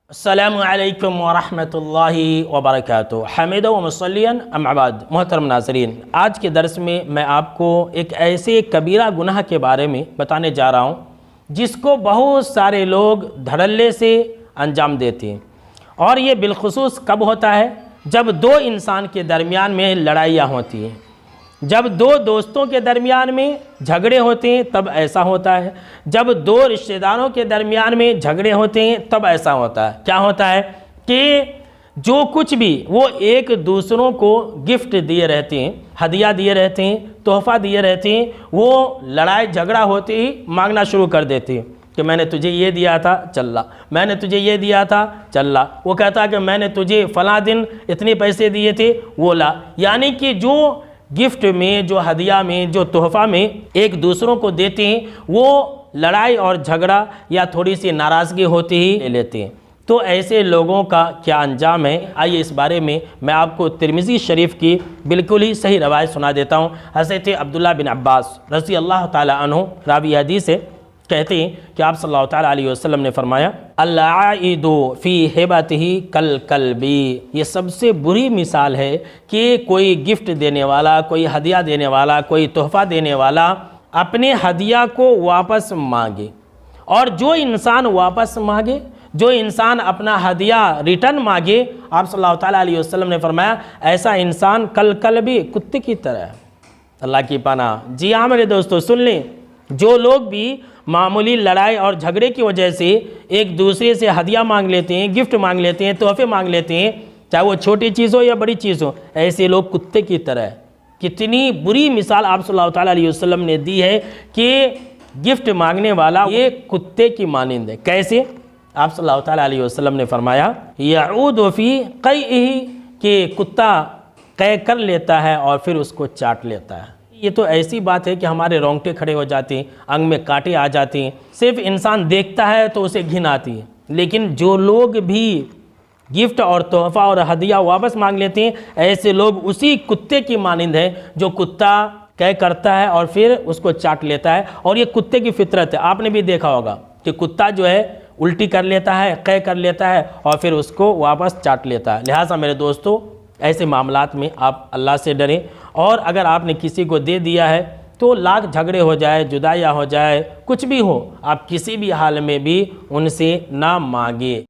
अस्सलामु अलैकुम वरहमतुल्लाहि वबरकातुहू हमीदुन व मुसल्लियन अम्मा बाद। मोहतरम नाज़रीन, आज के दर्स में मैं आपको एक ऐसे कबीरा गुनाह के बारे में बताने जा रहा हूँ जिसको बहुत सारे लोग धड़ल्ले से अंजाम देते हैं। और ये बिलखुसूस कब होता है? जब दो इंसान के दरमियान में लड़ाइयाँ होती हैं, जब दो दोस्तों के दरमियान में झगड़े होते हैं तब ऐसा होता है, जब दो रिश्तेदारों के दरमियान में झगड़े होते हैं तब ऐसा होता है। क्या होता है कि जो कुछ भी वो एक दूसरों को गिफ्ट दिए रहते हैं, हदिया दिए रहते हैं, तोहफ़ा दिए रहते हैं, वो लड़ाई झगड़ा होते ही मांगना शुरू कर देते हैं कि मैंने तुझे ये दिया था चल ला, मैंने तुझे ये दिया था चल ला। वो कहता है कि मैंने तुझे फ़लाँ दिन इतने पैसे दिए थे वो ला। यानी कि जो गिफ्ट में, जो हदिया में, जो तोहफ़ा में एक दूसरों को देते हैं वो लड़ाई और झगड़ा या थोड़ी सी नाराज़गी होती ही ले लेते हैं। तो ऐसे लोगों का क्या अंजाम है, आइए इस बारे में मैं आपको तिरमिज़ी शरीफ की बिल्कुल ही सही रवायत सुना देता हूँ। हज़रत अब्दुल्लाह बिन अब्बास रज़ी अल्लाह ताला अन्हु रावी हदीस है, कहते हैं कि आप सल्लल्लाहु ताला अलैहि वसल्लम ने फरमाया, अल-आइदु फ़ी हिबतिही कल कल्बी। ये सबसे बुरी मिसाल है कि कोई गिफ्ट देने वाला, कोई हदिया देने वाला, कोई तोहफ़ा देने वाला अपने हदिया को वापस मांगे, और जो इंसान वापस मांगे, जो इंसान अपना हदिया रिटर्न मांगे, आप सल्लल्लाहु ताला अलैहि वसल्लम ने फरमाया ऐसा इंसान कल कल्बी, कुत्ते की तरह है। अल्लाह की पनाह। जी हाँ मेरे दोस्तों, सुन लें, जो लोग भी मामूली लड़ाई और झगड़े की वजह से एक दूसरे से हदिया मांग लेते हैं, गिफ्ट मांग लेते हैं, तोहफे मांग लेते हैं, चाहे वो छोटी चीज़ हो या बड़ी चीज़ हो, ऐसे लोग कुत्ते की तरह है। कितनी बुरी मिसाल आप सल्लल्लाहु ताला अलैहि वसल्लम ने दी है कि गिफ्ट मांगने वाला ये कुत्ते की मानिंद है। कैसे? आप सल्लल्लाहु ताला अलैहि वसल्लम ने फरमाया, यऊदु फी क़ैइही, कि कुत्ता कै कर लेता है और फिर उसको चाट लेता है। ये तो ऐसी बात है कि हमारे रोंगटे खड़े हो जाते हैं, अंग में कांटे आ जाते हैं। सिर्फ इंसान देखता है तो उसे घिन आती है। लेकिन जो लोग भी गिफ्ट और तोहफ़ा और हदिया वापस मांग लेते हैं, ऐसे लोग उसी कुत्ते की मानिंद है जो कुत्ता कै करता है और फिर उसको चाट लेता है। और ये कुत्ते की फितरत है। आपने भी देखा होगा कि कुत्ता जो है उल्टी कर लेता है, कै कर लेता है और फिर उसको वापस चाट लेता है। लिहाजा मेरे दोस्तों, ऐसे मामलात में आप अल्लाह से डरें, और अगर आपने किसी को दे दिया है तो लाख झगड़े हो जाए, जुदाइयाँ हो जाए, कुछ भी हो, आप किसी भी हाल में भी उनसे ना मांगे।